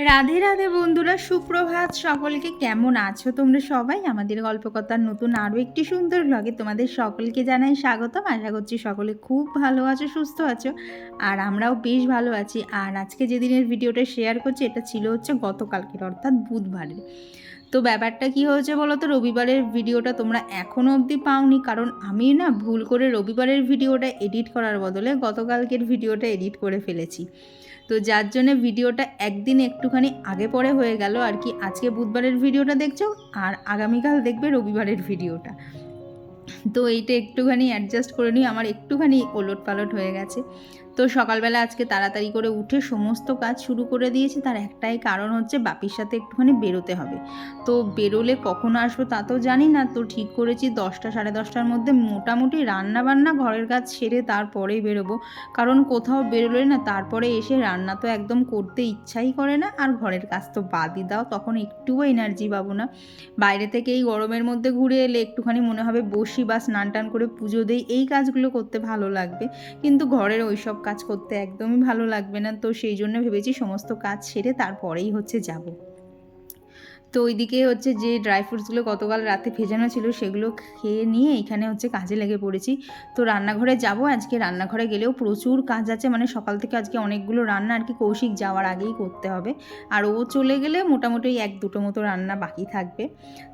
রাধে রাধে বন্ধুরা, সুপ্রভাত সকলকে। কেমন আছো তোমরা সবাই? আমাদের গল্পকথার নতুন আরও একটি সুন্দর ব্লগে তোমাদের সকলকে জানাই স্বাগতম। আশা করছি সকলে খুব ভালো আছো, সুস্থ আছো, আর আমরাও বেশ ভালো আছি। আর আজকে যেদিনের ভিডিওটা শেয়ার করছি এটা ছিল হচ্ছে গতকালকের, অর্থাৎ বুধবারের। তো ব্যাপারটা কি হয়েছে বলো তো, রবিবারের ভিডিওটা তোমরা এখনও অবধি পাওনি, কারণ আমি না ভুল করে রবিবারের ভিডিওটা এডিট করার বদলে গতকালকের ভিডিওটা এডিট করে ফেলেছি। তো যার জন্য ভিডিওটা একদিন একটুখানি আগে পরে হয়ে গেল আর কি। আজকে বুধবারের ভিডিওটা দেখছো আর আগামীকাল দেখবে রবিবারের ভিডিওটা। তো এইটা একটুখানি অ্যাডজাস্ট করে নিই, আমার একটুখানি ওলট পালট হয়ে গেছে। তো সকালবেলা আজকে তাড়াতাড়ি করে উঠে সমস্ত কাজ শুরু করে দিয়েছি। তার একটাই কারণ হচ্ছে বাপির সাথে একটুখানি বেরোতে হবে। তো বেরোলে কখন আসবো তা তো জানি না, তো ঠিক করেছি 10টা সাড়ে 10টার মধ্যে মোটামুটি রান্না বান্না ঘরের কাজ সেরে তারপরেই বেরোবো। কারণ কোথাও বেরোলে না তারপরে এসে রান্না তো একদম করতে ইচ্ছাই করে না, আর ঘরের কাজ তো বাদই দাও, তখন একটুও এনার্জি পাবো না। বাইরে থেকে এই গরমের মধ্যে ঘুরে এলে একটুখানি মনে হবে বসি বা স্নান টান করে পুজো দেই, এই কাজগুলো করতে ভালো লাগবে, কিন্তু ঘরের ওই সব কাজ করতে একদমই ভালো লাগবে না। তো সেই জন্য ভেবেছি সমস্ত কাজ সেরে তারপরেই হচ্ছে যাব। তো ওইদিকে হচ্ছে যে ড্রাই ফ্রুটসগুলো গতকাল রাতে ভেজানো ছিল সেগুলো খেয়ে নিয়ে এখানে হচ্ছে কাজে লেগে পড়েছি। তো রান্নাঘরে যাব, আজকে রান্নাঘরে গেলেও প্রচুর কাজ আছে, মানে সকাল থেকে আজকে অনেকগুলো রান্না আর কি কৌশিক যাওয়ার আগেই করতে হবে। আর ও চলে গেলে মোটামুটি 1-2টো মতো রান্না বাকি থাকবে।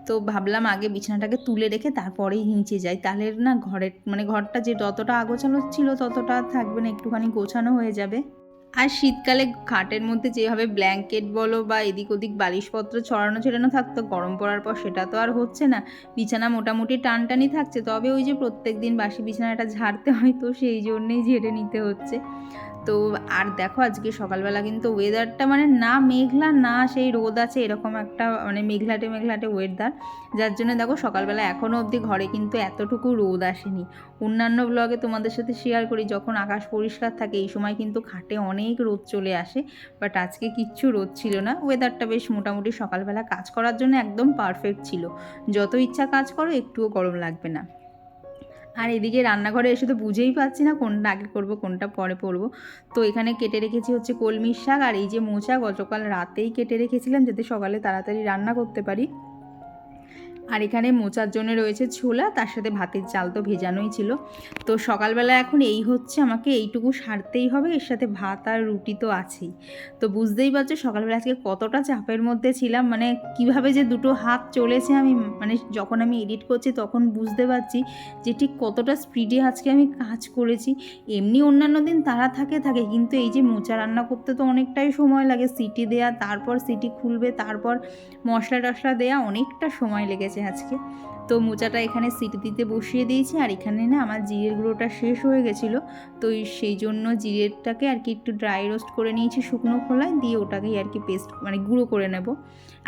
তো ভাবলাম আগে বিছানাটাকে তুলে রেখে তারপরেই নিচে যাই, তাহলে না ঘরের মানে ঘরটা যে যতটা আগোছালো ছিল ততটা থাকবে না, একটুখানি গোছানো হয়ে যাবে। আর শীতকালে খাটের মধ্যে যেভাবে ব্ল্যাঙ্কেট বলো বা এদিক ওদিক বালিশপত্র ছড়ানো থাকতো, গরম পড়ার পর সেটা তো আর হচ্ছে না। বিছানা মোটামুটি টানটানি থাকছে, তবে ওই যে প্রত্যেক দিন বাসি বিছানাটা ঝাড়তে হয়, তো সেই জন্যেই ঝেড়ে নিতে হচ্ছে। তো আর দেখো আজকে সকালবেলা কিন্তু ওয়েদারটা মানে না মেঘলা না সেই রোদ আছে, এরকম একটা মানে মেঘলাটে মেঘলাটে ওয়েদার, যার জন্য দেখো সকালবেলা এখনও অবধি ঘরে কিন্তু এতটুকু রোদ আসেনি। অন্যান্য ব্লগে তোমাদের সাথে শেয়ার করি যখন আকাশ পরিষ্কার থাকে এই সময় কিন্তু খাটে অনেক রোদ চলে আসে, বাট আজকে কিচ্ছু রোদ ছিল না। ওয়েদারটা বেশ মোটামুটি সকালবেলা কাজ করার জন্য একদম পারফেক্ট ছিল, যত ইচ্ছা কাজ করো, একটুও গরম লাগবে না। আর এদিকে রান্নাঘরে এসে তো বুঝেই পাচ্ছি না কোনটা আগে করবো কোনটা পরে করবো। তো এখানে কেটে রেখেছি হচ্ছে কলমির শাক, আর এই যে মোচা গতকাল রাতেই কেটে রেখেছিলাম যাতে সকালে তাড়াতাড়ি রান্না করতে পারি। আর এখানে মোচার জন্য রয়েছে ছোলা, তার সাথে ভাতের চাল তো ভেজানোই ছিল। তো সকালবেলা এখন এই হচ্ছে, আমাকে এইটুকু সারতেই হবে, এর সাথে ভাত আর রুটি তো আছেই। তো বুঝতেই পারছো সকালবেলা আজকে কতটা চাপের মধ্যে ছিলাম, মানে কিভাবে যে দুটো হাত চলেছে আমি মানে যখন আমি এডিট করছি তখন বুঝতে পারছি যে ঠিক কতটা স্পিডে আজকে আমি কাজ করেছি। এমনি অন্যান্য দিন তাড়া থাকে কিন্তু এই যে মোচা রান্না করতে তো অনেকটাই সময় লাগে, সিটি দেয়া, তারপর সিটি খুলবে, তারপর মশলা টশলা দেয়া, অনেকটা সময় লেগেছে আজকে। তো মোচাটা এখানে সিটি দিতে বসিয়ে দিয়েছি, আর এখানে না আমার জিরের গুঁড়োটা শেষ হয়ে গেছিলো, তো সেই জন্য জিরেরটাকে আর কি একটু ড্রাই রোস্ট করে নিয়েছি শুকনো খোলায় দিয়ে, ওটাকেই আর কি পেস্ট মানে গুঁড়ো করে নেব।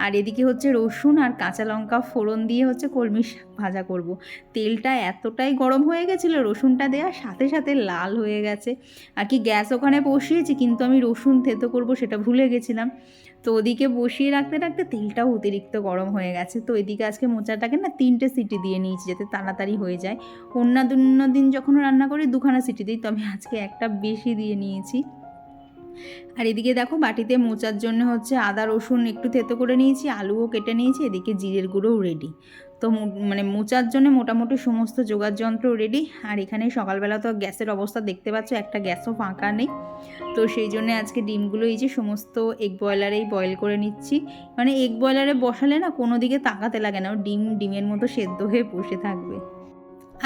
আর এদিকে হচ্ছে রসুন আর কাঁচা লঙ্কা ফোড়ন দিয়ে হচ্ছে কলমি শাক ভাজা করব। তেলটা এতটাই গরম হয়ে গেছিলো, রসুনটা দেওয়ার সাথে সাথে লাল হয়ে গেছে আর কি। গ্যাস ওখানে বসিয়েছি কিন্তু আমি রসুন থেতো করব সেটা ভুলে গেছিলাম। তো ওদিকে বসিয়ে রাখতে রাখতে তেলটাও অতিরিক্ত গরম হয়ে গেছে। তো এদিকে আজকে মোচাটাকে না 3টে সিটি দিয়ে নিয়েছি যাতে তাড়াতাড়ি হয়ে যায়। অন্য দিন যখন রান্না করি 2খানা সিটি দিই, তবে আজকে একটা বেশি দিয়ে নিয়েছি। আর এদিকে দেখো বাটিতে মোচার জন্য হচ্ছে আদা রসুন একটু থেতো করে নিয়েছি, আলুও কেটে নিয়েছি, এদিকে জিরের গুঁড়োও রেডি। তো মানে মোচার জন্য মোটামুটি সমস্ত জোগাড় যন্ত্র রেডি। আর এখানে সকালবেলা তো গ্যাসের অবস্থা দেখতে পাচ্ছ, একটা গ্যাসও ফাঁকা নেই। তো সেই জন্য আজকে ডিমগুলো এই যে সমস্ত এগ বয়লারেই বয়েল করে নিচ্ছি। মানে এগ বয়লারে বসালে না কোনো দিকে তাকাতে লাগে না, ডিমের মতো সেদ্ধ হয়ে বসে থাকবে।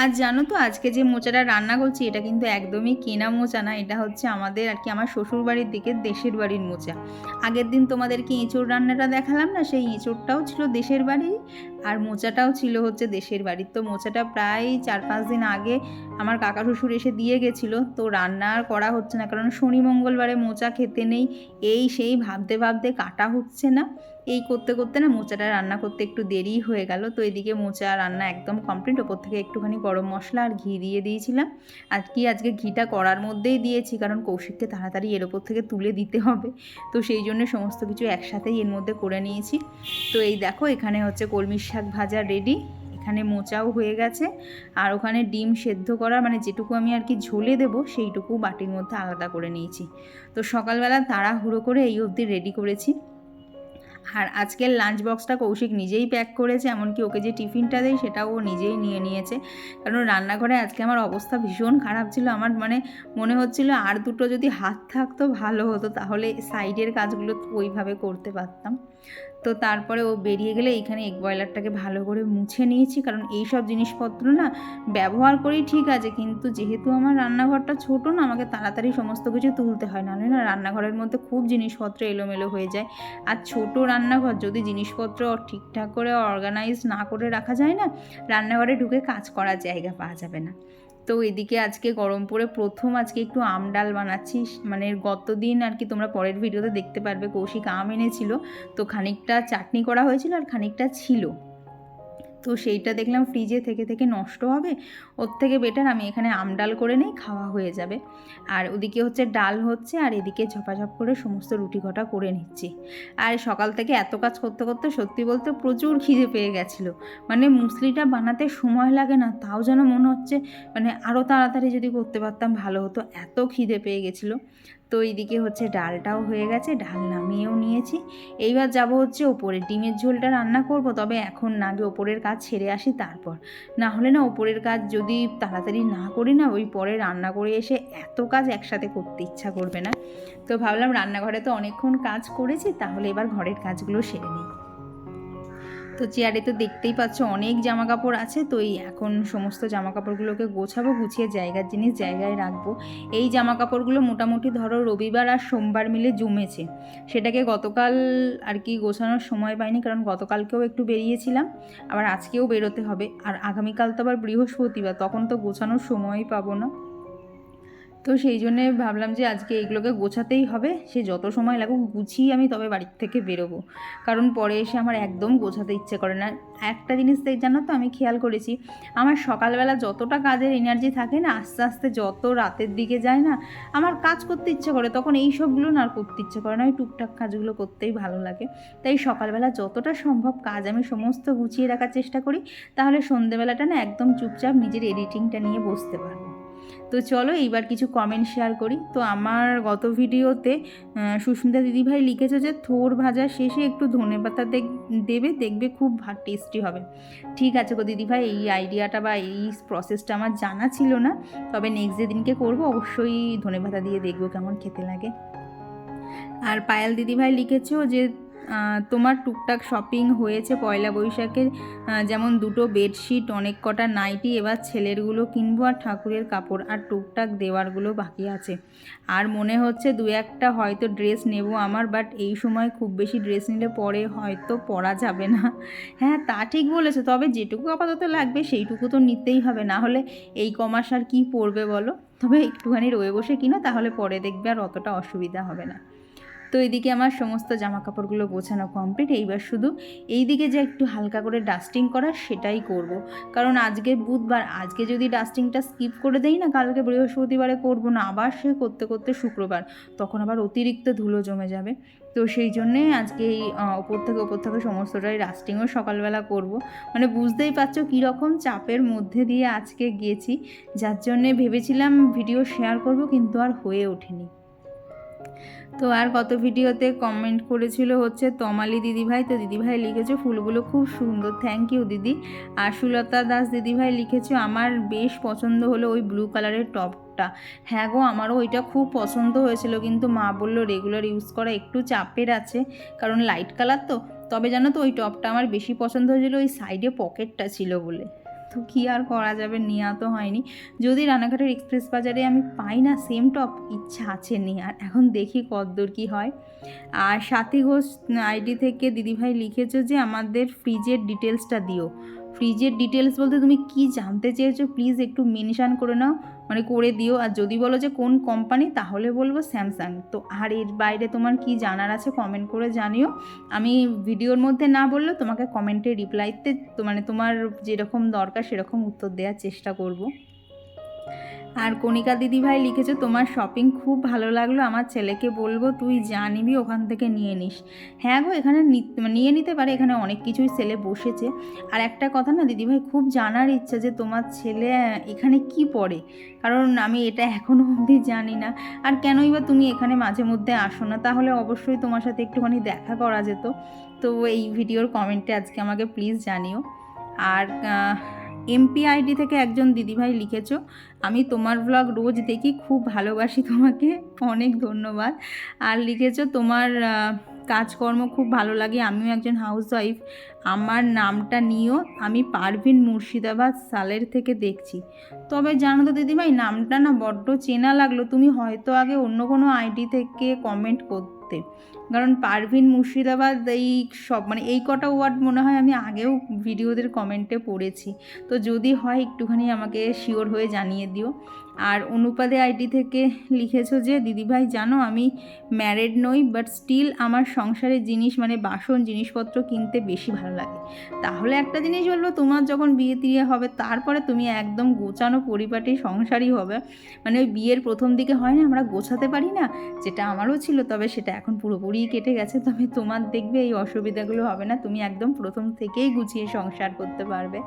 আর জানো তো আজকে যে মোচাটা রান্না করছি এটা কিন্তু একদমই কেনা মোচা না, এটা হচ্ছে আমাদের আর কি আমার শ্বশুর বাড়ির দিকে দেশের বাড়ির মোচা। আগের দিন তোমাদেরকে এঁচোড় রান্নাটা দেখালাম না, সেই এঁচোড়টাও ছিল দেশের বাড়ি, আর মোচাটাও ছিল হচ্ছে দেশের বাড়ির। তো মোচাটা প্রায় 4-5 দিন আগে আমার কাকা শ্বশুর এসে দিয়ে গেছিলো। তো রান্না আর করা হচ্ছে না, কারণ শনি মঙ্গলবারে মোচা খেতে নেই, এই সেই ভাবতে ভাবতে কাটা হচ্ছে না। এই করতে করতে না মোচাটা রান্না করতে একটু দেরি হয়ে গেল। তো এদিকে মোচা রান্না একদম কমপ্লিট। ওপর থেকে একটুখানি গরম মশলা আর ঘি দিয়ে দিয়েছিলাম। আর কি আজকে ঘিটা কড়ার মধ্যেই দিয়েছি, কারণ কৌশিককে তাড়াতাড়ি এর ওপর থেকে তুলে দিতে হবে। তো সেই জন্য সমস্ত কিছু একসাথেই এর মধ্যে করে নিয়েছি। তো এই দেখো এখানে হচ্ছে কলমির শাক ভাজা রেডি, এখানে মোচাও হয়ে গেছে, আর ওখানে ডিম সেদ্ধ করা মানে যেটুকু আমি আর কি ঝোলে দেবো সেইটুকু বাটির মধ্যে আলাদা করে নিয়েছি। তো সকালবেলা তাড়াহুড়ো করে এই অবধি রেডি করেছি। আর আজকের লাঞ্চ বক্সটা কৌশিক নিজেই প্যাক করেছে, এমনকি ওকে যে টিফিনটা দেয় সেটাও ও নিজেই নিয়ে নিয়েছে। কারণ রান্নাঘরে আজকে আমার অবস্থা ভীষণ খারাপ ছিল, আমার মানে মনে হচ্ছিল আর দুটো যদি হাত থাকতো ভালো হতো, তাহলে সাইডের কাজগুলো ওইভাবে করতে পারতাম। তো তারপরে ও বেরিয়ে গেলে এইখানে এগ বয়লারটাকে ভালো করে মুছে নিয়েছি, কারণ এই সব জিনিসপত্র না ব্যবহার করি ঠিক আছে, কিন্তু যেহেতু আমার রান্নাঘরটা ছোট না, আমাকে তাড়াতাড়ি সমস্ত কিছু তুলতে হয়, নাহলে না রান্নাঘরের মধ্যে খুব জিনিসপত্র এলোমেলো হয়ে যায়। আর ছোট রান্নাঘর যদি জিনিসপত্র ঠিকঠাক করে অর্গানাইজ না করে রাখা যায় না, রান্নাঘরে ঢুকে কাজ করার জায়গা পাওয়া যাবে না। তো এদিকে আজকে গরম পড়ে প্রথম আজকে একটু আম ডাল বানাচ্ছি, মানে গতদিন আর কি তোমরা পরের ভিডিওতে দেখতে পারবে কৌশিক আম এনেছিল, তো খানিকটা চাটনি করা হয়েছিল আর খানিকটা ছিল, তো সেইটা দেখলাম ফ্রিজে থেকে থেকে নষ্ট হবে, ওর থেকে বেটার আমি এখানে আম ডাল করে নেই, খাওয়া হয়ে যাবে। আর ওদিকে হচ্ছে ডাল হচ্ছে, আর এদিকে ঝপাঝপ করে সমস্ত রুটি কটা করে নিচ্ছি। আর সকাল থেকে এত কাজ করতে করতে সত্যি বলতে প্রচুর খিদে পেয়ে গেছিলো, মানে মুসলিটা বানাতে সময় লাগে না, তাও যেন মনে হচ্ছে মানে আরও তাড়াতাড়ি যদি করতে পারতাম ভালো হতো, এত খিদে পেয়ে গেছিলো। তো এইদিকে হচ্ছে ডালটাও হয়ে গেছে, ডাল নামিয়েও নিয়েছি। এইবার যাব হচ্ছে ওপরে ডিমের ঝোলটা রান্না করব, তবে এখন না, আগে ওপরের কাজ ছেড়ে আসি তারপর, না হলে না ওপরের কাজ যদি তাড়াতাড়ি না করি না, ওই পরে রান্না করে এসে এত কাজ একসাথে করতে ইচ্ছা করবে না। তো ভাবলাম রান্নাঘরে তো অনেকক্ষণ কাজ করেছি, তাহলে এবার ঘরের কাজগুলো সেরে নিই। তো চেয়ারে তো দেখতেই পাচ্ছ অনেক জামা কাপড় আছে, তো এই এখন সমস্ত জামা কাপড়গুলোকে গোছাবো, গুছিয়ে জায়গার জিনিস জায়গায় রাখবো। এই জামা কাপড়গুলো মোটামুটি ধরো রবিবার আর সোমবার মিলে জমেছে, সেটাকে গতকাল আর কি গোছানোর সময় পাইনি, কারণ গতকালকেও একটু বেরিয়েছিলাম, আবার আজকেও বেরোতে হবে, আর আগামীকাল তো আবার বৃহস্পতিবার, তখন তো গোছানোর সময়ই পাবো না। তো সেই জন্যে ভাবলাম যে আজকে এগুলোকে গোছাতেই হবে, সে যত সময় লাগুক গুছিয়ে আমি তবে বাড়ির থেকে বেরোবো, কারণ পরে এসে আমার একদম গোছাতে ইচ্ছে করে না। একটা জিনিস জানো তো, আমি খেয়াল করেছি আমার সকালবেলা যতটা কাজের এনার্জি থাকে না, আস্তে আস্তে যত রাতের দিকে যায় না, আমার কাজ করতে ইচ্ছে করে, তখন এই সবগুলো না আর করতে ইচ্ছে করে না, ওই টুকটাক কাজগুলো করতেই ভালো লাগে। তাই সকালবেলা যতটা সম্ভব কাজ আমি সমস্ত গুছিয়ে রাখার চেষ্টা করি, তাহলে সন্ধেবেলাটা না একদম চুপচাপ নিজের এডিটিংটা নিয়ে বসতে পারবো। তো চলো এইবার কিছু কমেন্ট শেয়ার করি। তো আমার গত ভিডিওতে সুস্মিতা দিদিভাই লিখেছে যে থোড় ভাজা শেষে একটু ধনেপাতা দেবে, দেখবে খুব টেস্টি হবে। ঠিক আছে গো দিদিভাই, এই আইডিয়াটা বা এই প্রসেসটা আমার জানা ছিল না, তবে নেক্সট দিনকে করবো, অবশ্যই ধনেপাতা দিয়ে দেখবো কেমন খেতে লাগে। আর পায়েল দিদিভাই লিখেছো যে তোমার টুকটাক শপিং হয়েছে পয়লা বৈশাখের, যেমন দুটো বেডশিট, অনেক কটা নাইটি, এবার ছেলেরগুলো কিনবো, আর ঠাকুরের কাপড় আর টুকটাক দেওয়ারগুলো বাকি আছে, আর মনে হচ্ছে দু একটা হয়তো ড্রেস নেব আমার, বাট এই সময় খুব বেশি ড্রেস নিলে পরে হয়তো পরা যাবে না। হ্যাঁ তা ঠিক বলেছো, তবে যেটুকু আপাতত লাগবে সেইটুকু তো নিতেই হবে, না হলে এই কমাস আর কি পরবে বলো। তবে একটুখানি রয়ে বসে কিনো, তাহলে পরে দেখবে আর অতটা অসুবিধা হবে না। তো এইদিকে আমার সমস্ত জামা কাপড়গুলো গোছানো কমপ্লিট, এইবার শুধু এই দিকে যে একটু হালকা করে ডাস্টিং করা সেটাই করব, কারণ আজকে বুধবার, আজকে যদি ডাস্টিংটা স্কিপ করে দেই না, কালকে বৃহস্পতিবারে করব না, আবার সে করতে করতে শুক্রবার, তখন আবার অতিরিক্ত ধুলো জমে যাবে। তো সেই জন্যে আজকে এই ওপর থেকে সমস্তটাই ডাস্টিংও সকালবেলা করব, মানে বুঝতেই পারছো কীরকম চাপের মধ্যে দিয়ে আজকে গিয়েছি, যার জন্যে ভেবেছিলাম ভিডিও শেয়ার করব, কিন্তু আর হয়ে ওঠেনি। তো আর কত ভিডিওতে কমেন্ট করেছিল হচ্ছে তমালি দিদিভাই, তো দিদিভাই লিখেছো ফুলগুলো খুব সুন্দর, থ্যাংক ইউ দিদি। আর সুলতা দাস দিদিভাই লিখেছো আমার বেশ পছন্দ হলো ওই ব্লু কালারের টপটা। হ্যাঁ গো, আমারও ওইটা খুব পছন্দ হয়েছিল, কিন্তু মা বললো রেগুলার ইউজ করা একটু চাপের আছে, কারণ লাইট কালার তো। তবে জানো তো ওই টপটা আমার বেশি পছন্দ হয়েছিল ওই সাইডে পকেটটা ছিল বলে। তো কী আর করা যাবে, নেওয়া তো হয়নি। যদি রানাঘাটের এক্সপ্রেস বাজারে আমি পাই না সেম টপ, ইচ্ছা আছে নেওয়ার, এখন দেখি কতদূর কী হয়। আর সাথী ঘোষ আইডি থেকে দিদিভাই লিখেছো যে আমাদের ফ্রিজের ডিটেলসটা দিও। ফ্রিজের ডিটেলস বলতে তুমি কি জানতে চেয়েছো প্লিজ একটু মেনশান করে নাও, মানে করে দিও। আর যদি বলো যে কোন কোম্পানি তাহলে বলবো স্যামসাং। তো আর এর বাইরে তোমার কি জানার আছে কমেন্ট করে জানিও। আমি ভিডিওর মধ্যে না বললেও তোমাকে কমেন্টে রিপ্লাইতে মানে তোমার যেরকম দরকার সেরকম উত্তর দেওয়ার চেষ্টা করব। আর কণিকা দিদিভাই লিখেছে তোমার শপিং খুব ভালো লাগলো, আমার ছেলেকে বলবো তুই যা নিবি ওখান থেকে নিয়ে নিস। হ্যাঁ গো, এখানে নিয়ে নিতে পারে, এখানে অনেক কিছুই সেলে বসেছে। আর একটা কথা না দিদিভাই, খুব জানার ইচ্ছা যে তোমার ছেলে এখানে কি পড়ে, কারণ আমি এটা এখনও অবধি জানি না। আর কেনই বা তুমি এখানে মাঝে মধ্যে আসো না, তাহলে অবশ্যই তোমার সাথে একটুখানি দেখা করা যেত। তো এই ভিডিওর কমেন্টে আজকে আমাকে প্লিজ জানিও। আর এমপি আইডি থেকে একজন দিদিভাই লিখেছো আমি তোমার ব্লগ রোজ দেখি, খুব ভালোবাসি তোমাকে, অনেক ধন্যবাদ। আর লিখেছো তোমার কাজকর্ম খুব ভালো লাগে, আমিও একজন হাউসওয়াইফ, আমার নামটা নিও, আমি পারভিন মুর্শিদাবাদ সালের থেকে দেখছি। তবে জানো তো দিদিভাই, নামটা না বড্ড চেনা লাগলো, তুমি হয়তো আগে অন্য কোনো আইডি থেকে কমেন্ট করতে, কারণ পারভিন মুর্শিদাবাদ এই সব মানে এই কটা ওয়ার্ড মনে হয় আমি আগেও ভিডিওদের কমেন্টে পড়েছি। তো যদি হয় একটুখানি আমাকে শিওর হয়ে জানিয়ে দিও। আর অনুপাদে আইডি থেকে লিখেছো যে দিদিভাই জানো আমি ম্যারিড নই, বাট স্টিল আমার সংসারের জিনিস মানে বাসন জিনিসপত্র কিনতে বেশি ভালো লাগে। তাহলে একটা জিনিস বলবো, তোমার যখন বিয়ে টিয়ে হবে তারপরে তুমি একদম গোছানো পরিপাটি সংসারই হবে। মানে ওই বিয়ের প্রথম দিকে হয় না আমরা গোছাতে পারি না, যেটা আমারও ছিল, তবে সেটা এখন পুরোপুরি কেটে গেছে। তবে তোমার দেখবে এই অসুবিধাগুলো হবে না, তুমি একদম প্রথম থেকেই গুছিয়ে সংসার করতে পারবে।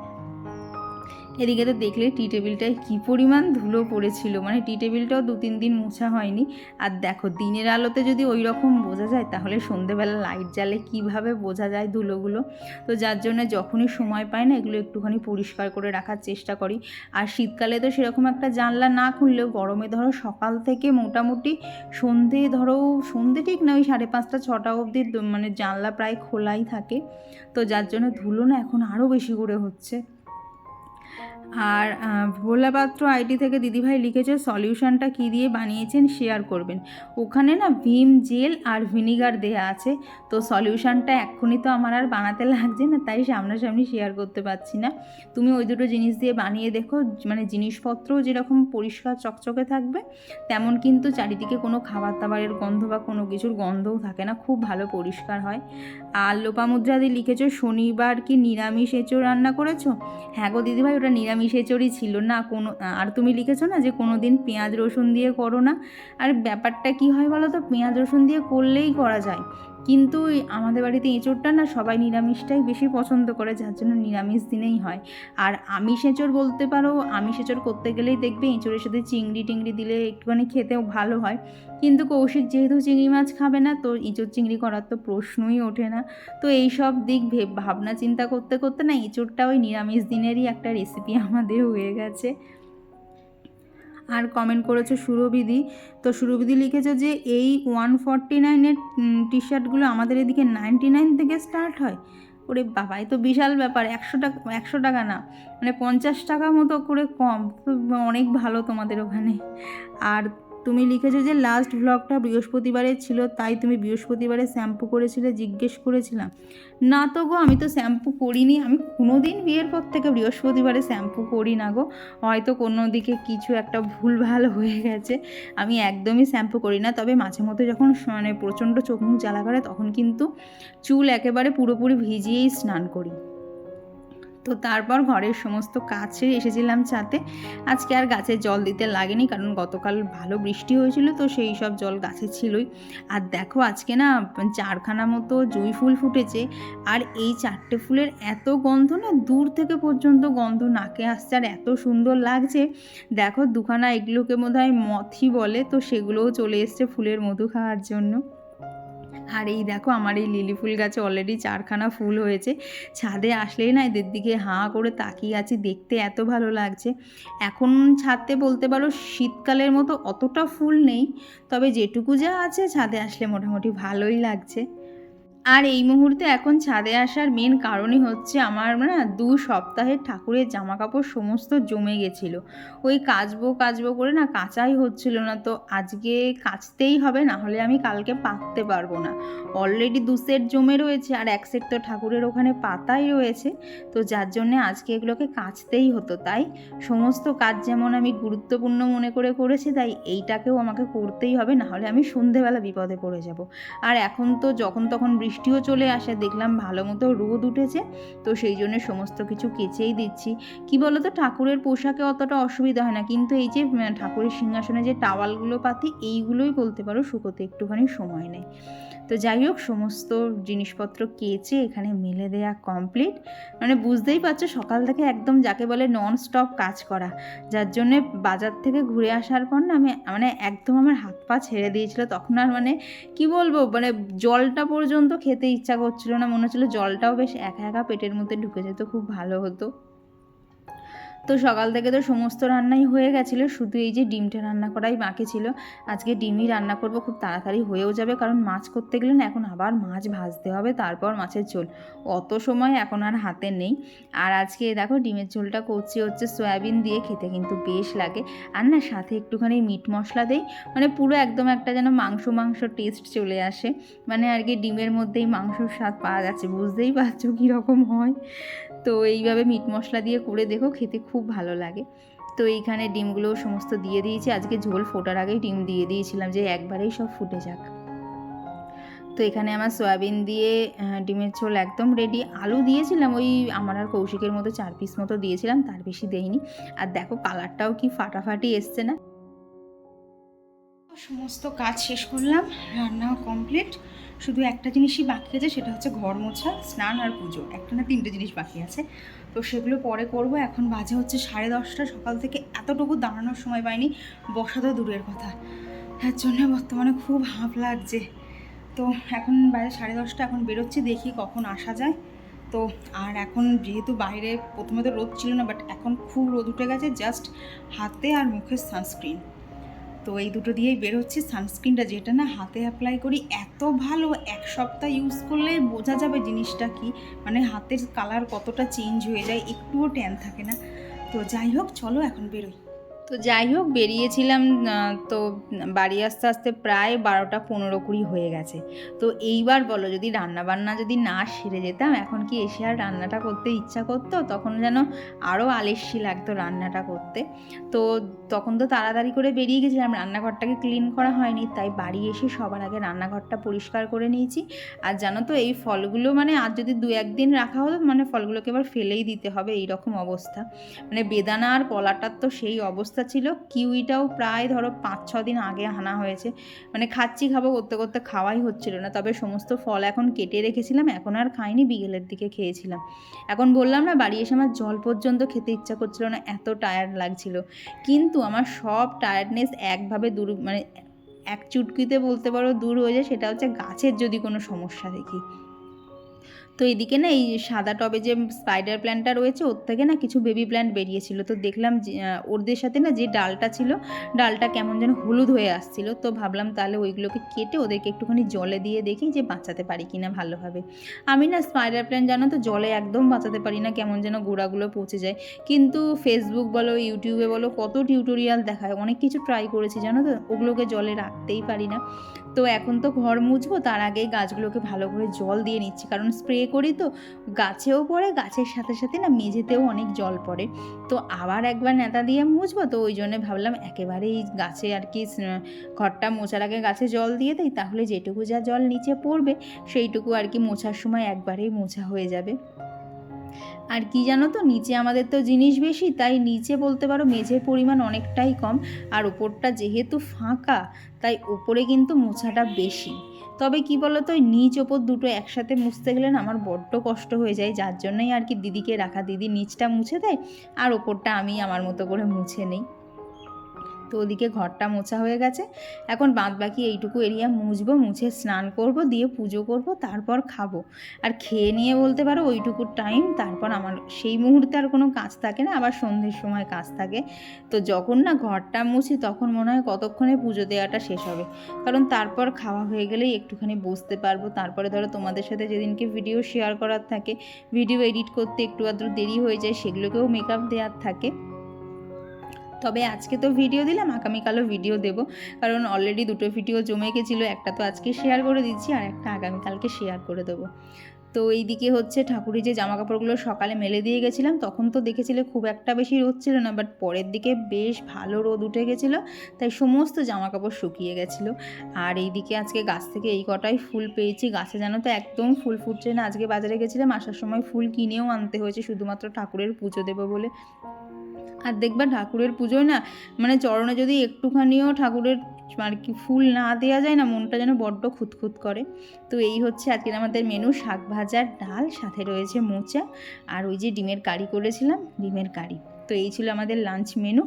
এদিকে তো দেখলে টি টেবিলটায় কী পরিমাণ ধুলো পড়েছিল, মানে টি টেবিলটাও 2-3 দিন মোছা হয়নি। আর দেখো দিনের আলোতে যদি ওই রকম বোঝা যায়, তাহলে সন্ধেবেলা লাইট জ্বালে কীভাবে বোঝা যায় ধুলোগুলো। তো যার জন্য যখনই সময় পাই না এগুলো একটুখানি পরিষ্কার করে রাখার চেষ্টা করি। আর শীতকালে তো সেরকম একটা জানলা না খুললেও গরমে ধরো সকাল থেকে মোটামুটি সন্ধে ঠিক না, ওই 5:30-6টা অবধি মানে জানলা প্রায় খোলাই থাকে। তো যার জন্য ধুলো না এখন আরও বেশি করে হচ্ছে। আর ভোলা পাত্র আইডি থেকে দিদিভাই লিখেছে সলিউশনটা কী দিয়ে বানিয়েছেন শেয়ার করবেন। ওখানে না ভিম জেল আর ভিনিগার দেয়া আছে, তো সলিউশনটা এক্ষুনি তো আমার আর বানাতে লাগছে না, তাই সামনাসামনি শেয়ার করতে পারছি না। তুমি ওই দুটো জিনিস দিয়ে বানিয়ে দেখো, মানে জিনিসপত্রও যেরকম পরিষ্কার চকচকে থাকবে, তেমন কিন্তু চারিদিকে কোনো খাবার দাবারের গন্ধ বা কোনো কিছুর গন্ধও থাকে না, খুব ভালো পরিষ্কার হয়। আর লোপামুদ্রাদি লিখেছো শনিবার কি নিরামিষ এঁচোড় রান্না করেছো? হ্যাঁ গো দিদিভাই, ওটা নিরামিষ এঁচোড়ই ছিল না কোনো। আর তুমি লিখেছো না যে কোনো দিন পেঁয়াজ রসুন দিয়ে করো না। আর ব্যাপারটা কি হয় বলো তো, পেঁয়াজ রসুন দিয়ে করলেই করা যায়, কিন্তু আমাদের বাড়িতে এঁচোড়টা না সবাই নিরামিষটাই বেশি পছন্দ করে, যার জন্য নিরামিষ দিনেই হয়। আর আমিষ এঁচোড় বলতে পারো, আমিষ এঁচোড় করতে গেলেই দেখবে এঁচোড়ের সাথে চিংড়ি টিংড়ি দিলে একটুখানি খেতেও ভালো হয়, কিন্তু কৌশিক যেহেতু চিংড়ি মাছ খাবে না, তো এঁচোড় চিংড়ি করার তো প্রশ্নই ওঠে না। তো এই সব দিক ভাবনা চিন্তা করতে করতে না এঁচোড়টা ওই নিরামিষ দিনেরই একটা রেসিপি আমাদের হয়ে গেছে। আর কমেন্ট করেছো সুরবিধি, তো সুরবিধি লিখেছো যে এই 149-এর টি শার্টগুলো আমাদের এদিকে 99 থেকে স্টার্ট হয়। ওরে বাবা, এ তো বিশাল ব্যাপার, 100 টাকা না, মানে 50 টাকা মতো করে কম, তো অনেক ভালো তোমাদের ওখানে। আর তুমি লিখেছো যে লাস্ট ব্লগটা বৃহস্পতিবারে ছিল, তাই তুমি বৃহস্পতিবারে শ্যাম্পু করেছিলে জিজ্ঞেস করেছিলাম। না তো গো, আমি তো শ্যাম্পু করিনি, আমি কোনো দিন বিয়ের পর থেকে বৃহস্পতিবারে শ্যাম্পু করি না গো, হয়তো কোনো দিকে কিছু একটা ভুলভাল হয়ে গেছে, আমি একদমই শ্যাম্পু করি না। তবে মাঝে মধ্যে যখন মানে প্রচণ্ড চোখ মুখ জ্বালা করে তখন কিন্তু চুল একেবারে পুরোপুরি ভিজিয়েই স্নান করি। তো তারপর ঘরের সমস্ত কাজ সেরে এসেছিলাম ছাদে। আজকে আর গাছে জল দিতে লাগেনি, কারণ গতকাল ভালো বৃষ্টি হয়েছিল, তো সেই সব জল গাছে ছিলই। আর দেখো আজকে না 4খানা মতো জুঁই ফুল ফুটেছে, আর এই 4টে ফুলের এত গন্ধ না, দূর থেকে পর্যন্ত গন্ধ নাকে আসছে, আর এত সুন্দর লাগছে। দেখো 2খানা এগুলোকে বোধহয় মথি বলে, তো সেগুলোও চলে এসছে ফুলের মধু খাওয়ার জন্য। আর এই দেখো আমার এই লিলি ফুল গাছে অলরেডি 4খানা ফুল হয়েছে, ছাদে আসলেই না এদের দিকে হাঁ করে তাকিয়ে আছি, দেখতে এত ভালো লাগছে। এখন ছাদে বলতে পারো শীতকালের মতো অতটা ফুল নেই, তবে যেটুকু যা আছে ছাদে আসলে মোটামুটি ভালোই লাগছে। আর এই মুহূর্তে এখন ছাদে আসার মেন কারণই হচ্ছে আমার না ২ সপ্তাহের ঠাকুরের জামাকাপড় সমস্ত জমে গেছিলো। ওই কাচবো কাচবো করে না কাচাই হচ্ছিল না। তো আজকে কাচতেই হবে, না হলে আমি কালকে পাততে পারবো না। অলরেডি ২ সেট জমে রয়েছে আর ১ সেট তো ঠাকুরের ওখানে পাতাই রয়েছে। তো যার জন্যে আজকে এগুলোকে কাচতেই হতো। তাই সমস্ত কাজ যেমন আমি গুরুত্বপূর্ণ মনে করে করেছি, তাই এইটাকেও আমাকে করতেই হবে, না হলে আমি সন্ধেবেলা বিপদে পড়ে যাব। আর এখন তো যখন তখন বৃষ্টিও চলে আসে, দেখলাম ভালো মতো রোদ উঠেছে, তো সেই জন্য সমস্ত কিছু কেচেই দিচ্ছি। কি বলো তো, ঠাকুরের পোশাকে অতটা অসুবিধা হয় না, কিন্তু এই যে ঠাকুরের সিংহাসনে যে টাওয়ালগুলো পাতি, এইগুলোই বলতে পারো শুকোতে একটুখানি সময় নেয়। তো যাই হোক, সমস্ত জিনিসপত্র কেচে এখানে মেলে দেয়া কমপ্লিট। মানে বুঝতেই পারছো সকাল থেকে একদম যাকে বলে নন স্টপ কাজ করা, যার জন্যে বাজার থেকে ঘুরে আসার পর না আমি একদম আমার হাত পা ছেড়ে দিয়েছিল। তখন আর কি বলবো, জলটা পর্যন্ত খেতে ইচ্ছা করছিল না, মনে হচ্ছিলো জলটাও বেশ একা একা পেটের মধ্যে ঢুকে যেত, খুব ভালো হতো। তো সকাল থেকে তো সমস্ত রান্নাই হয়ে গেছিলো, শুধু এই যে ডিমটা রান্না করাই বাকি ছিল। আজকে ডিমই রান্না করব, খুব তাড়াতাড়ি হয়েও যাবে, কারণ মাছ করতে গেলে না এখন আবার মাছ ভাজতে হবে, তারপর মাছের ঝোল, অত সময় এখন আর হাতে নেই। আর আজকে দেখো ডিমের ঝোলটা করছি হচ্ছে সয়াবিন দিয়ে, খেতে কিন্তু বেশ লাগে। আর না সাথে একটুখানি মিট মশলা দেই, পুরো একদম একটা যেন মাংস মাংস টেস্ট চলে আসে। আর কি ডিমের মধ্যেই মাংসর স্বাদ পাওয়া যাচ্ছে, বুঝতেই পারছো কীরকম হয়। তো এইভাবে মিট মশলা দিয়ে করে দেখো, খেতে খুব ভালো লাগে। তো এইখানে ডিমগুলো সমস্ত দিয়ে দিয়েছি, আজকে ঝোল ফোটার আগেই ডিম দিয়ে দিয়েছিলাম যে একবারেই সব ফুটে যাক। তো এখানে আমার সয়াবিন দিয়ে ডিমের ঝোল একদম রেডি। আলু দিয়েছিলাম ওই আমার আর কৌশিকের মতো 4 পিস মতো দিয়েছিলাম, তার বেশি দেইনি। আর দেখো কালারটাও কি ফাটাফাটি এসছে না। সমস্ত কাজ শেষ করলাম, রান্নাও কমপ্লিট, শুধু একটা জিনিসই বাকি আছে, সেটা হচ্ছে ঘর মোছা, স্নান আর পুজো, একটা না 3টে জিনিস বাকি আছে। তো সেগুলো পরে করব। এখন বাজে হচ্ছে 10:30, সকাল থেকে এতটুকু দাঁড়ানোর সময় পাইনি, বসা তো দূরের কথা, তার জন্য বর্তমানে খুব হাঁপ লাগছে। তো এখন বাজে 10:30, এখন বেরোচ্ছি, দেখি কখন আসা যায়। তো আর এখন যেহেতু বাইরে প্রথমে তো রোদ ছিল না, বাট এখন খুব রোদ উঠে গেছে, জাস্ট হাতে আর মুখে সানস্ক্রিন, তো এই দুটো দিয়েই বেরোচ্ছি। সানস্ক্রিনটা যেটা না হাতে অ্যাপ্লাই করি এত ভালো, 1 সপ্তাহ ইউজ করলে বোঝা যাবে জিনিসটা কি, হাতের কালার কতটা চেঞ্জ হয়ে যায়, একটুও ট্যান থাকে না। তো যাই হোক, চলো এখন বেরোই। তো যাই হোক, বেরিয়েছিলাম, তো বাড়ি আসতে আসতে প্রায় 12টা 15-20 হয়ে গেছে। তো এইবার বলো, যদি রান্নাবান্না যদি না সেরে যেতাম, এখন কি এসে আর রান্নাটা করতে ইচ্ছা করতো? তখন যেন আরও আলস্যি লাগতো রান্নাটা করতে। তো তখন তো তাড়াতাড়ি করে বেরিয়ে গেছিলাম, রান্নাঘরটাকে ক্লিন করা হয়নি, তাই বাড়ি এসে সবার আগে রান্নাঘরটা পরিষ্কার করে নিয়েছি। আর জানো তো, এই ফলগুলো আর যদি 2-1 দিন রাখা হতো, ফলগুলোকে এবার ফেলেই দিতে হবে, এইরকম অবস্থা। বেদানা আর কলাটার তো সেই অবস্থা ছিল। কিউইটাও প্রায় ধরো 5-6 দিন আগে আনা হয়েছে, খাচ্ছি খাবো করতে করতে খাওয়াই হচ্ছিল না। তবে সমস্ত ফল এখন কেটে রেখেছিলাম, এখন আর খাইনি, বিকেলের দিকে খেয়েছিলাম। এখন বললাম না, বাড়ি এসে আমার জল পর্যন্ত খেতে ইচ্ছা করছিল না, এত টায়ার্ড লাগছিল। কিন্তু আমার সব টায়ার্ডনেস একভাবে দূর, এক চুটকিতে বলতে পারো দূর হয়ে যায়, সেটা হচ্ছে গাছের যদি কোনো সমস্যা দেখি। তো এদিকে না এই সাদা টবে যে স্পাইডার প্ল্যান্টটা রয়েছে, ওর থেকে না কিছু বেবি প্ল্যান্ট বেরিয়েছিল। তো দেখলাম যে ওদের সাথে না যে ডালটা ছিল, ডালটা কেমন যেন হলুদ হয়ে আসছিল। তো ভাবলাম তাহলে ওইগুলোকে কেটে ওদেরকে একটুখানি জলে দিয়ে দেখি যে বাঁচাতে পারি কিনা ভালোভাবে। আমি না স্পাইডার প্ল্যান্ট জানো তো জলে একদম বাঁচাতে পারি না, কেমন যেন গোড়াগুলো পচে যায়। কিন্তু ফেসবুক বলো, ইউটিউবে বলো, কত টিউটোরিয়াল দেখায়, অনেক কিছু ট্রাই করেছি জানো তো, ওগুলোকে জলে রাখতেই পারি না। তো এখন তো ঘর মুছবো, তার আগেই গাছগুলোকে ভালো করে জল দিয়ে নিচ্ছি, কারণ স্প্রে করি তো গাছেও পড়ে, গাছের সাথে সাথে না মেঝেতেও অনেক জল পড়ে। তো আবার একবার ন্যাতা দিয়ে মুছবো, তো ওই জন্য ভাবলাম একেবারেই গাছে আর কি ঘরটা মোছার আগে গাছে জল দিয়ে দিই, তাহলে যেটুকু যা জল নিচে পড়বে সেইটুকু আর কি মোছার সময় একবারেই মোছা হয়ে যাবে। আর কি জানো তো, নিচে আমাদের তো জিনিস বেশি, তাই নিচে বলতে পারো মেঝের পরিমাণ অনেকটাই কম, আর ওপরটা যেহেতু ফাঁকা, তাই ওপরে কিন্তু মোছাটা বেশি। তবে কি বলো তো, নিচ ওপর দুটো একসাথে মুছতে গেলে না আমার বড্ড কষ্ট হয়ে যায়, যার জন্যই আর কি দিদিকে রাখা, দিদি নিচটা মুছে দেয় আর ওপরটা আমি আমার মতো করে মুছে নিই। তো ওদিকে ঘরটা মোছা হয়ে গেছে, এখন বাদবাকি এইটুকু এরিয়া মুছবো, মুছে স্নান করব, দিয়ে পুজো করব, তারপর খাবো। আর খেয়ে নিয়ে বলতে পারো ওইটুকু টাইম, তারপর আমার সেই মুহূর্তে আর কোনো কাজ থাকে না, আবার সন্ধ্যের সময় কাজ থাকে। তো যখন না ঘরটা মুছি তখন মনে হয় কতক্ষণে পুজো দেওয়াটা শেষ হবে, কারণ তারপর খাওয়া হয়ে গেলেই একটুখানি বসতে পারবো। তারপরে ধরো তোমাদের সাথে যেদিনকে ভিডিও শেয়ার করার থাকে, ভিডিও এডিট করতে একটু আধটু দেরি হয়ে যায়, সেগুলোকেও মেকআপ দেওয়ার থাকে। তবে আজকে তো ভিডিও দিলাম, আগামীকালও ভিডিও দেব, কারণ অলরেডি দুটো ভিডিও জমে গেছিলো, একটা তো আজকে শেয়ার করে দিচ্ছি আর একটা আগামীকালকে শেয়ার করে দেবো। তো এইদিকে হচ্ছে ঠাকুরের যে জামা কাপড়গুলো সকালে মেলে দিয়ে গেছিলাম, তখন তো দেখেছিলে খুব একটা বেশি রোদ ছিল না, বাট পরের দিকে বেশ ভালো রোদ উঠে গেছিলো, তাই সমস্ত জামা কাপড় শুকিয়ে গেছিলো। আর এইদিকে আজকে গাছ থেকে এই কটাই ফুল পেয়েছি, গাছে জানো তো একদম ফুল ফুটছে না। আজকে বাজারে গেছিলাম, আসার সময় ফুল কিনেও আনতে হয়েছে শুধুমাত্র ঠাকুরের পুজো দেবো বলে। আর দেখবা ঠাকুরের পুজোয় না, মানে চরণে যদি একটুখানিও ঠাকুরের আর কি ফুল না দেওয়া যায় না, মনটা যেন বড্ড খুঁতখুত করে। তো এই হচ্ছে আজকের আমাদের মেনু, শাক ভাজার ডাল, সাথে রয়েছে মোচা, আর ওই যে ডিমের কারি করেছিলাম, ডিমের কারি। তো এই ছিল আমাদের লাঞ্চ মেনু।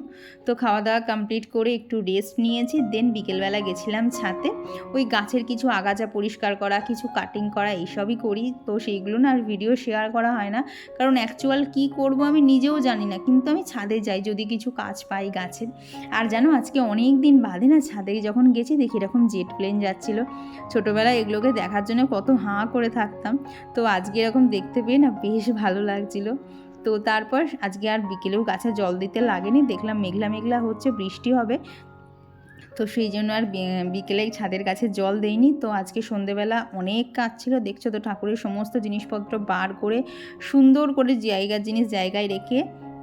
তো খাওয়া দাওয়া কমপ্লিট করে একটু রেস্ট নিয়েছি, দেন বিকেলবেলা গেছিলাম ছাদে, ওই গাছের কিছু আগাছা পরিষ্কার করা, কিছু কাটিং করা, এইসবই করি। তো সেইগুলো না আর ভিডিও শেয়ার করা হয় না, কারণ অ্যাকচুয়াল কী করব আমি নিজেও জানি না, কিন্তু আমি ছাদে যাই যদি কিছু কাজ পাই গাছের। আর জানো আজকে অনেক দিন বাদে না ছাদে যখন গেছি, দেখি এরকম জেট প্লেন যাচ্ছিলো। ছোটোবেলায় এগুলোকে দেখার জন্য কত হাঁ করে থাকতাম, তো আজকে এরকম দেখতে পেয়ে না বেশ ভালো লাগছিলো। তো তারপর আজকে আর বিকেলেও গাছে জল দিতে লাগেনি, দেখলাম মেঘলা মেঘলা হচ্ছে, বৃষ্টি হবে, তো সেই জন্য আর বিকেলে ছাদের কাছে জল দেইনি। তো আজকে সন্ধেবেলা অনেক কাজ ছিল, দেখছো তো ঠাকুরের সমস্ত জিনিসপত্র বার করে সুন্দর করে জায়গার জিনিস জায়গায় রেখে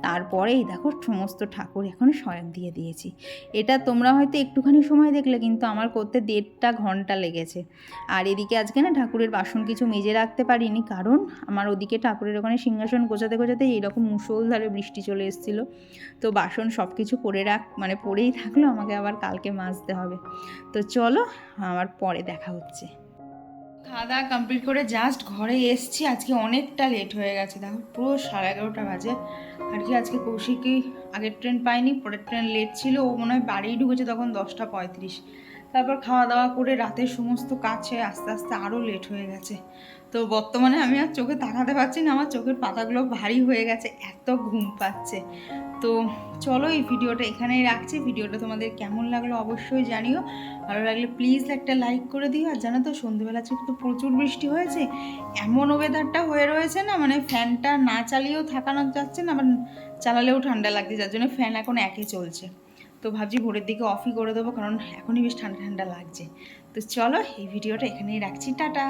তারপরে এই দেখো সমস্ত ঠাকুর এখন শয়ন দিয়ে দিয়েছি। এটা তোমরা হয়তো একটুখানি সময় দেখলে, কিন্তু আমার করতে 1.5 ঘন্টা লেগেছে। আর এদিকে আজকে না ঠাকুরের বাসন কিছু মেজে রাখতে পারিনি, কারণ আমার ওদিকে ঠাকুরের ওখানে সিংহাসন গোছাতে গোছাতে এইরকম মুষলধারে বৃষ্টি চলে এসেছিলো। তো বাসন সব কিছু পড়েই থাকলো, আমাকে আবার কালকে মাজতে হবে। তো চলো আমার পরে দেখা হচ্ছে। খাওয়া দাওয়া কমপ্লিট করে জাস্ট ঘরে এসছি, আজকে অনেকটা লেট হয়ে গেছে, দেখো পুরো 11:30 বাজে। আর কি আজকে কৌশিকই আগের ট্রেন পাইনি, পরের ট্রেন লেট ছিল, ও মনে হয় বাড়িই ঢুকেছে তখন 10:35। তারপর খাওয়া দাওয়া করে রাতের সমস্ত কাছে আস্তে আস্তে আরও লেট হয়ে গেছে। তো বর্তমানে আমি আর চোখে তাকাতে পারছি না, আমার চোখের পাতাগুলো ভারী হয়ে গেছে, এত ঘুম পাচ্ছে। তো চলো এই ভিডিওটা এখানেই রাখছি। ভিডিওটা তোমাদের কেমন লাগলো অবশ্যই জানিও, ভালো লাগলে প্লিজ একটা লাইক করে দিও। আর জানো তো সন্ধ্যেবেলা তো প্রচুর বৃষ্টি হয়েছে, এমন ওয়েদারটা হয়ে রয়েছে না, মানে ফ্যানটা না চালিয়েও থাকানো যাচ্ছে না, আবার চালালেও ঠান্ডা লাগছে, যার জন্য ফ্যান এখন একে চলছে। তো ভাবছি ভোরের দিকে অফই করে দেবো, কারণ এখনই বেশ ঠান্ডা ঠান্ডা লাগছে। তো চলো এই ভিডিওটা এখানেই রাখছি, টাটা।